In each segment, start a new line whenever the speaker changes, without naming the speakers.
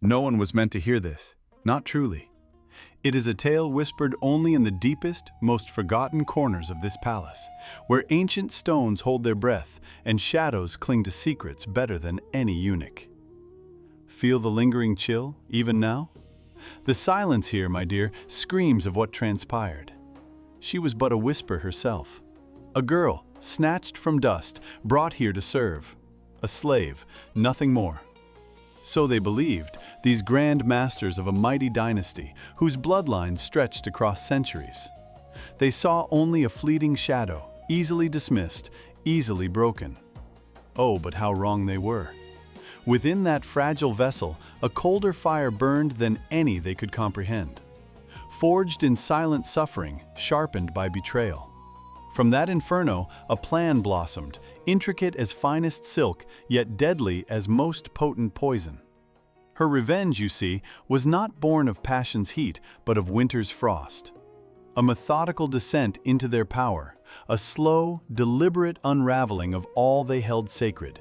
No one was meant to hear this, not truly. It is a tale whispered only in the deepest, most forgotten corners of this palace, where ancient stones hold their breath and shadows cling to secrets better than any eunuch. Feel the lingering chill, even now? The silence here, my dear, screams of what transpired. She was but a whisper herself. A girl, snatched from dust, brought here to serve. A slave, nothing more. So they believed, these grand masters of a mighty dynasty whose bloodline stretched across centuries. They saw only a fleeting shadow, easily dismissed, easily broken. Oh, but how wrong they were. Within that fragile vessel, a colder fire burned than any they could comprehend. Forged in silent suffering, sharpened by betrayal. From that inferno, a plan blossomed, intricate as finest silk, yet deadly as most potent poison. Her revenge, you see, was not born of passion's heat, but of winter's frost. A methodical descent into their power, a slow, deliberate unraveling of all they held sacred.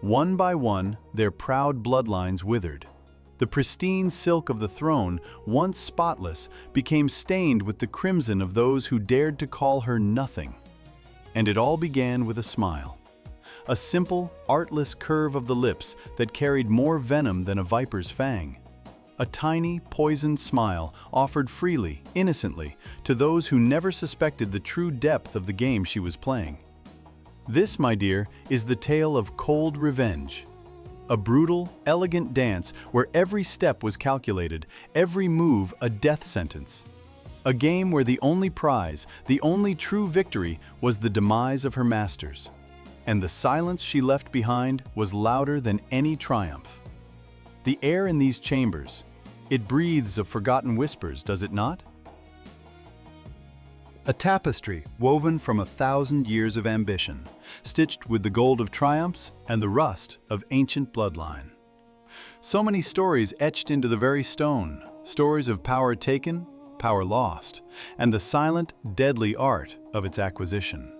One by one, their proud bloodlines withered. The pristine silk of the throne, once spotless, became stained with the crimson of those who dared to call her nothing. And it all began with a smile. A simple, artless curve of the lips that carried more venom than a viper's fang. A tiny, poisoned smile offered freely, innocently, to those who never suspected the true depth of the game she was playing. This, my dear, is the tale of cold revenge. A brutal, elegant dance where every step was calculated, every move a death sentence. A game where the only prize, the only true victory, was the demise of her masters. And the silence she left behind was louder than any triumph. The air in these chambers, it breathes of forgotten whispers, does it not? A tapestry woven from 1,000 years of ambition, stitched with the gold of triumphs and the rust of ancient bloodline. So many stories etched into the very stone, stories of power taken, power lost, and the silent, deadly art of its acquisition.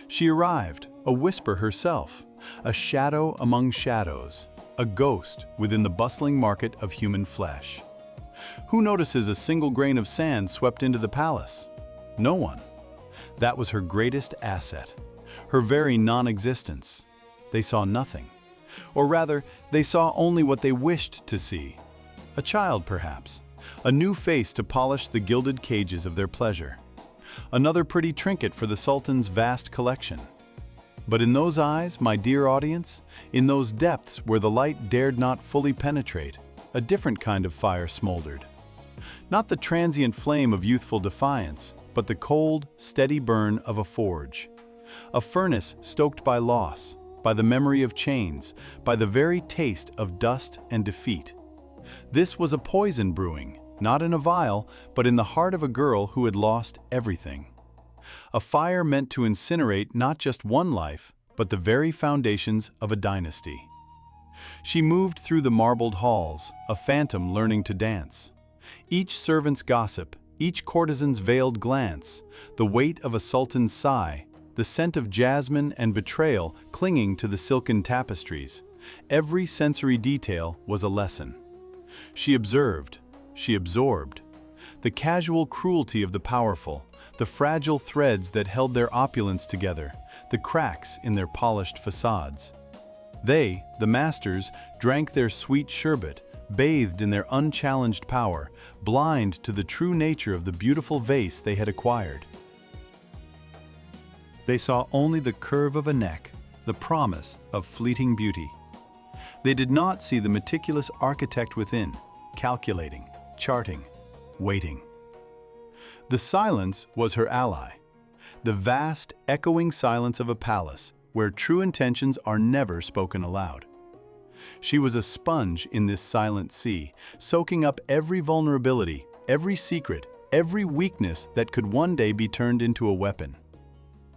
She arrived, a whisper herself, a shadow among shadows, a ghost within the bustling market of human flesh. Who notices a single grain of sand swept into the palace? No one. That was her greatest asset, her very non-existence. They saw nothing. Or rather, they saw only what they wished to see. A child, perhaps. A new face to polish the gilded cages of their pleasure. Another pretty trinket for the Sultan's vast collection. But in those eyes, my dear audience, in those depths where the light dared not fully penetrate, a different kind of fire smoldered. Not the transient flame of youthful defiance, but the cold, steady burn of a forge. A furnace stoked by loss, by the memory of chains, by the very taste of dust and defeat. This was a poison brewing, not in a vial, but in the heart of a girl who had lost everything. A fire meant to incinerate not just one life, but the very foundations of a dynasty. She moved through the marbled halls, a phantom learning to dance. Each servant's gossip, each courtesan's veiled glance, the weight of a sultan's sigh, the scent of jasmine and betrayal clinging to the silken tapestries. Every sensory detail was a lesson. She observed, she absorbed. The casual cruelty of the powerful, the fragile threads that held their opulence together, the cracks in their polished facades. They, the masters, drank their sweet sherbet, bathed in their unchallenged power, blind to the true nature of the beautiful vase they had acquired. They saw only the curve of a neck, the promise of fleeting beauty. They did not see the meticulous architect within, calculating, charting, waiting. The silence was her ally, the vast, echoing silence of a palace where true intentions are never spoken aloud. She was a sponge in this silent sea, soaking up every vulnerability, every secret, every weakness that could one day be turned into a weapon.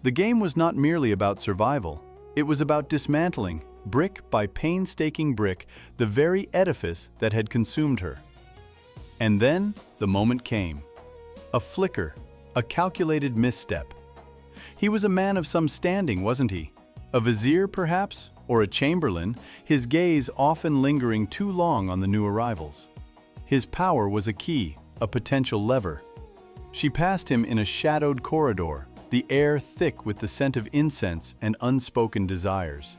The game was not merely about survival, it was about dismantling, brick by painstaking brick, the very edifice that had consumed her. And then the moment came. A flicker, a calculated misstep. He was a man of some standing, wasn't he? A vizier, perhaps, or a chamberlain, his gaze often lingering too long on the new arrivals. His power was a key, a potential lever. She passed him in a shadowed corridor, the air thick with the scent of incense and unspoken desires.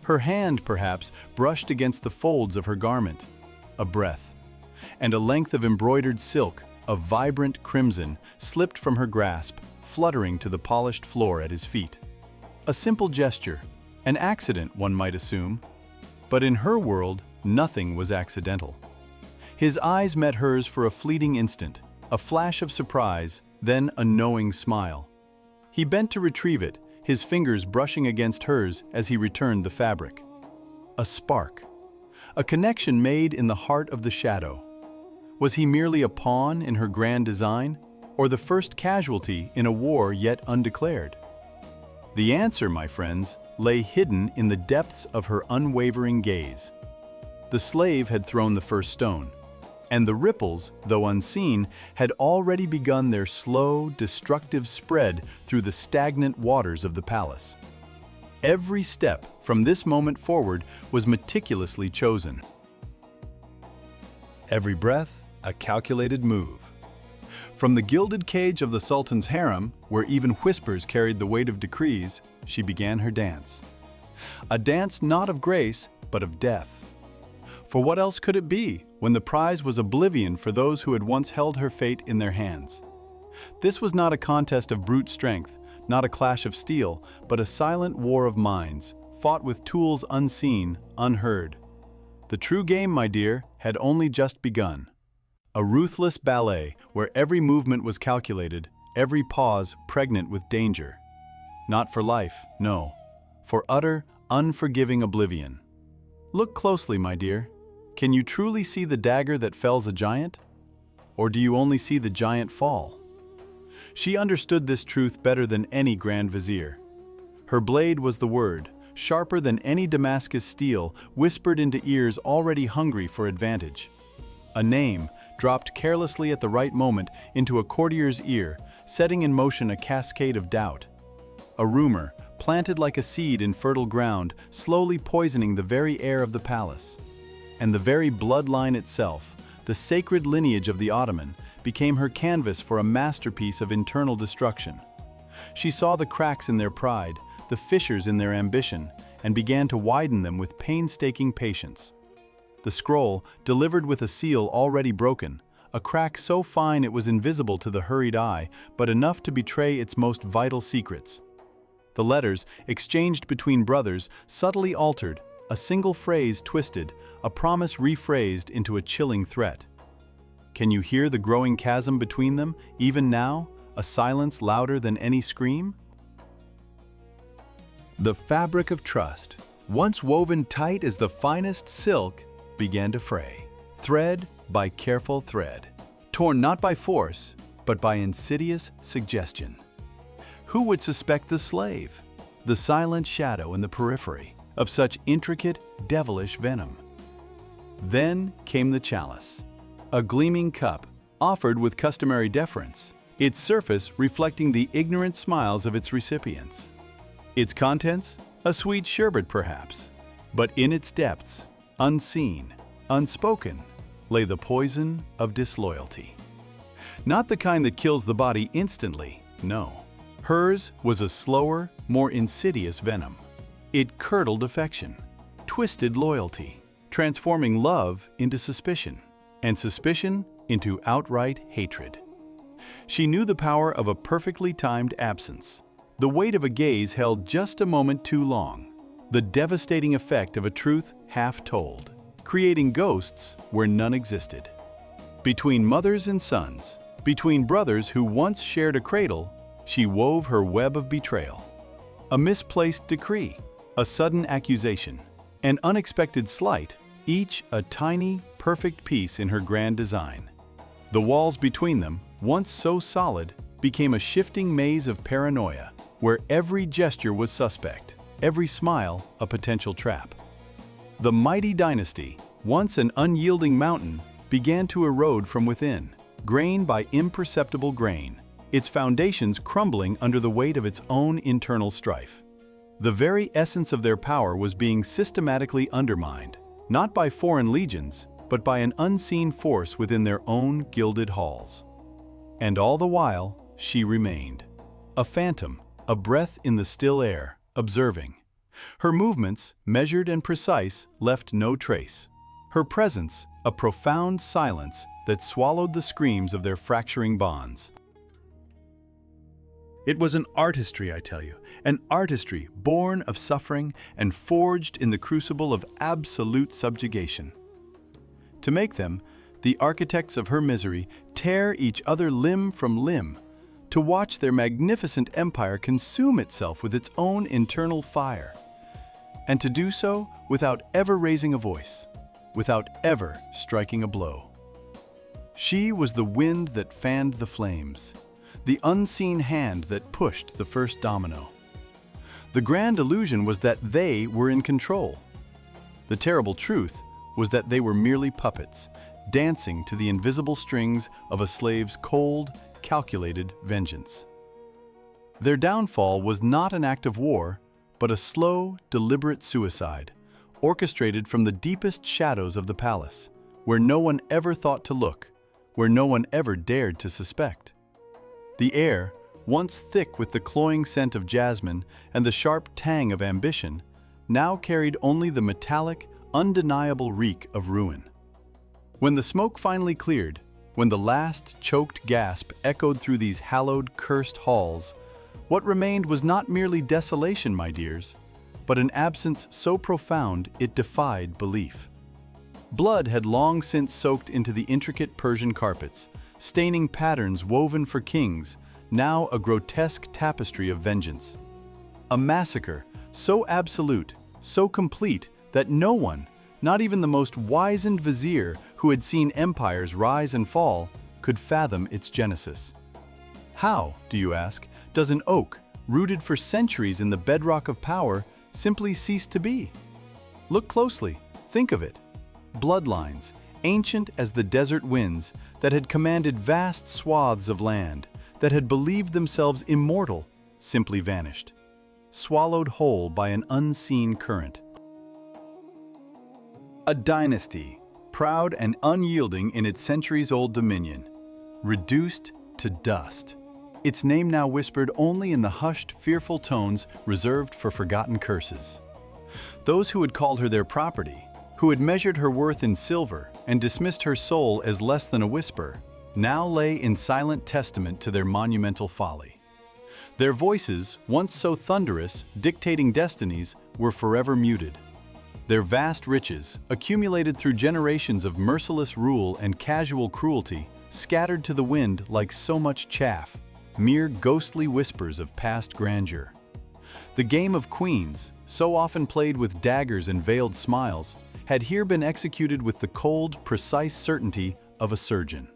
Her hand, perhaps, brushed against the folds of her garment. A breath, and a length of embroidered silk, a vibrant crimson, slipped from her grasp, fluttering to the polished floor at his feet. A simple gesture, an accident, one might assume. But in her world, nothing was accidental. His eyes met hers for a fleeting instant, a flash of surprise, then a knowing smile. He bent to retrieve it, his fingers brushing against hers as he returned the fabric. A spark. A connection made in the heart of the shadow. Was he merely a pawn in her grand design, or the first casualty in a war yet undeclared? The answer, my friends, lay hidden in the depths of her unwavering gaze. The slave had thrown the first stone, and the ripples, though unseen, had already begun their slow, destructive spread through the stagnant waters of the palace. Every step from this moment forward was meticulously chosen. Every breath, a calculated move. From the gilded cage of the Sultan's harem, where even whispers carried the weight of decrees, she began her dance. A dance not of grace, but of death. For what else could it be when the prize was oblivion for those who had once held her fate in their hands? This was not a contest of brute strength, not a clash of steel, but a silent war of minds, fought with tools unseen, unheard. The true game, my dear, had only just begun. A ruthless ballet where every movement was calculated, every pause pregnant with danger. Not for life, no, for utter, unforgiving oblivion. Look closely, my dear. Can you truly see the dagger that fells a giant? Or do you only see the giant fall? She understood this truth better than any Grand Vizier. Her blade was the word, sharper than any Damascus steel, whispered into ears already hungry for advantage. A name, dropped carelessly at the right moment into a courtier's ear, setting in motion a cascade of doubt. A rumor, planted like a seed in fertile ground, slowly poisoning the very air of the palace. And the very bloodline itself, the sacred lineage of the Ottoman, became her canvas for a masterpiece of internal destruction. She saw the cracks in their pride, the fissures in their ambition, and began to widen them with painstaking patience. The scroll, delivered with a seal already broken, a crack so fine it was invisible to the hurried eye, but enough to betray its most vital secrets. The letters, exchanged between brothers, subtly altered, a single phrase twisted, a promise rephrased into a chilling threat. Can you hear the growing chasm between them, even now, a silence louder than any scream? The fabric of trust, once woven tight as the finest silk, began to fray, thread by careful thread, torn not by force, but by insidious suggestion. Who would suspect the slave, the silent shadow in the periphery, of such intricate, devilish venom? Then came the chalice, a gleaming cup, offered with customary deference, its surface reflecting the ignorant smiles of its recipients. Its contents, a sweet sherbet perhaps, but in its depths, unseen, unspoken, lay the poison of disloyalty. Not the kind that kills the body instantly, no. Hers was a slower, more insidious venom. It curdled affection, twisted loyalty, transforming love into suspicion, and suspicion into outright hatred. She knew the power of a perfectly timed absence, the weight of a gaze held just a moment too long, the devastating effect of a truth half told, creating ghosts where none existed. Between mothers and sons, between brothers who once shared a cradle, she wove her web of betrayal. A misplaced decree, a sudden accusation, an unexpected slight, each a tiny, perfect piece in her grand design. The walls between them, once so solid, became a shifting maze of paranoia, where every gesture was suspect, every smile a potential trap. The mighty dynasty, once an unyielding mountain, began to erode from within, grain by imperceptible grain, its foundations crumbling under the weight of its own internal strife. The very essence of their power was being systematically undermined, not by foreign legions, but by an unseen force within their own gilded halls. And all the while, she remained. A phantom, a breath in the still air, observing. Her movements, measured and precise, left no trace. Her presence, a profound silence that swallowed the screams of their fracturing bonds. It was an artistry, I tell you, an artistry born of suffering and forged in the crucible of absolute subjugation. To make them, the architects of her misery tear each other limb from limb, to watch their magnificent empire consume itself with its own internal fire, and to do so without ever raising a voice, without ever striking a blow. She was the wind that fanned the flames, the unseen hand that pushed the first domino. The grand illusion was that they were in control. The terrible truth was that they were merely puppets, dancing to the invisible strings of a slave's cold, calculated vengeance. Their downfall was not an act of war, but a slow, deliberate suicide, orchestrated from the deepest shadows of the palace, where no one ever thought to look, where no one ever dared to suspect. The air, once thick with the cloying scent of jasmine and the sharp tang of ambition, now carried only the metallic, undeniable reek of ruin. When the smoke finally cleared, when the last choked gasp echoed through these hallowed, cursed halls, what remained was not merely desolation, my dears, but an absence so profound it defied belief. Blood had long since soaked into the intricate Persian carpets, staining patterns woven for kings, now a grotesque tapestry of vengeance. A massacre so absolute, so complete, that no one, not even the most wizened vizier who had seen empires rise and fall, could fathom its genesis. How, do you ask, does an oak, rooted for centuries in the bedrock of power, simply cease to be? Look closely, think of it. Bloodlines, ancient as the desert winds, that had commanded vast swaths of land, that had believed themselves immortal, simply vanished, swallowed whole by an unseen current. A dynasty, proud and unyielding in its centuries-old dominion, reduced to dust. Its name now whispered only in the hushed, fearful tones reserved for forgotten curses. Those who had called her their property, who had measured her worth in silver and dismissed her soul as less than a whisper, now lay in silent testament to their monumental folly. Their voices, once so thunderous, dictating destinies, were forever muted. Their vast riches, accumulated through generations of merciless rule and casual cruelty, scattered to the wind like so much chaff, mere ghostly whispers of past grandeur. The game of queens, so often played with daggers and veiled smiles, had here been executed with the cold, precise certainty of a surgeon.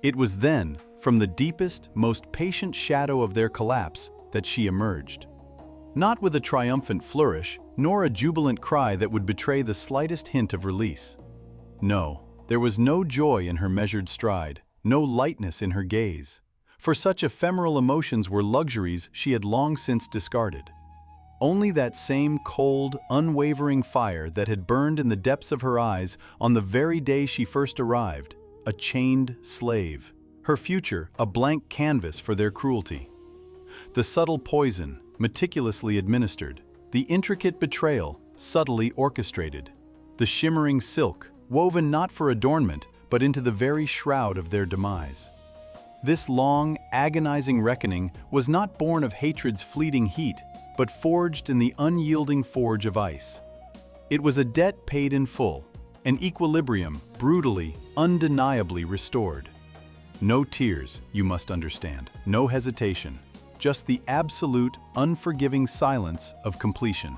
It was then, from the deepest, most patient shadow of their collapse, that she emerged. Not with a triumphant flourish, nor a jubilant cry that would betray the slightest hint of release. No, there was no joy in her measured stride, no lightness in her gaze, for such ephemeral emotions were luxuries she had long since discarded. Only that same cold, unwavering fire that had burned in the depths of her eyes on the very day she first arrived, a chained slave, her future a blank canvas for their cruelty. The subtle poison, meticulously administered, the intricate betrayal, subtly orchestrated, the shimmering silk, woven not for adornment, but into the very shroud of their demise. This long, agonizing reckoning was not born of hatred's fleeting heat, but forged in the unyielding forge of ice. It was a debt paid in full, an equilibrium brutally, undeniably restored. No tears, you must understand, no hesitation, just the absolute, unforgiving silence of completion.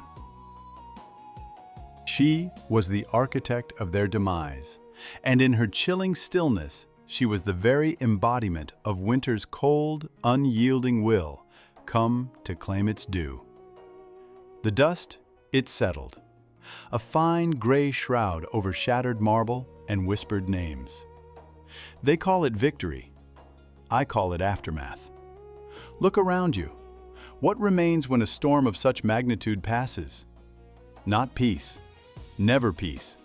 She was the architect of their demise, and in her chilling stillness, she was the very embodiment of winter's cold, unyielding will, come to claim its due. The dust, it settled, a fine gray shroud over shattered marble and whispered names. They call it victory. I call it aftermath. Look around you. What remains when a storm of such magnitude passes? Not peace. Never peace.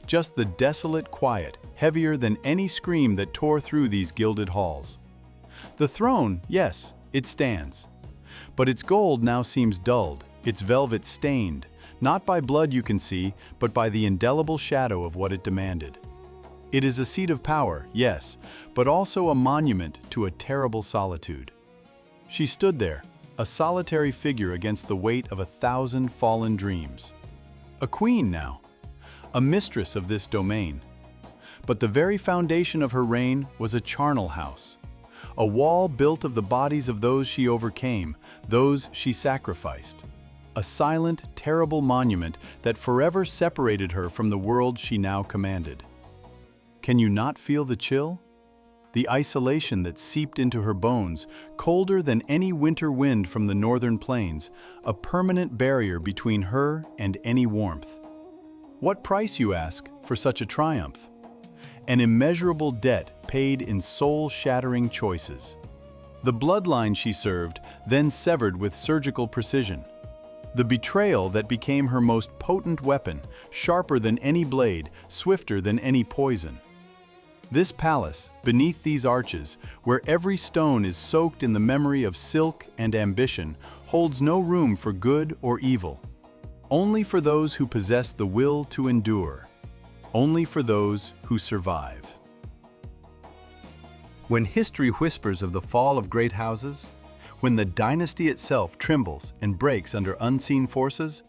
Just the desolate quiet, heavier than any scream that tore through these gilded halls. The throne, yes, it stands. But its gold now seems dulled, its velvet stained, not by blood you can see, but by the indelible shadow of what it demanded. It is a seat of power, yes, but also a monument to a terrible solitude. She stood there, a solitary figure against the weight of 1,000 fallen dreams. A queen now, a mistress of this domain. But the very foundation of her reign was a charnel house, a wall built of the bodies of those she overcame, those she sacrificed. A silent, terrible monument that forever separated her from the world she now commanded. Can you not feel the chill? The isolation that seeped into her bones, colder than any winter wind from the northern plains, a permanent barrier between her and any warmth. What price, you ask, for such a triumph? An immeasurable debt paid in soul-shattering choices. The bloodline she served, then severed with surgical precision. The betrayal that became her most potent weapon, sharper than any blade, swifter than any poison. This palace, beneath these arches, where every stone is soaked in the memory of silk and ambition, holds no room for good or evil. Only for those who possess the will to endure. Only for those who survive. When history whispers of the fall of great houses, when the dynasty itself trembles and breaks under unseen forces,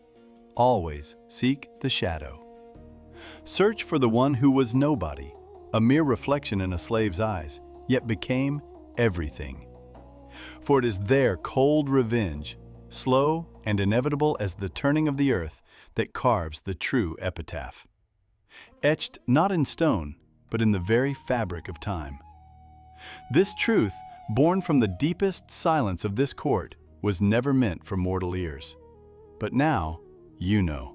always seek the shadow. Search for the one who was nobody, a mere reflection in a slave's eyes, yet became everything. For it is their cold revenge, slow and inevitable as the turning of the earth, that carves the true epitaph. Etched not in stone, but in the very fabric of time. This truth, born from the deepest silence of this court, was never meant for mortal ears. But now, you know.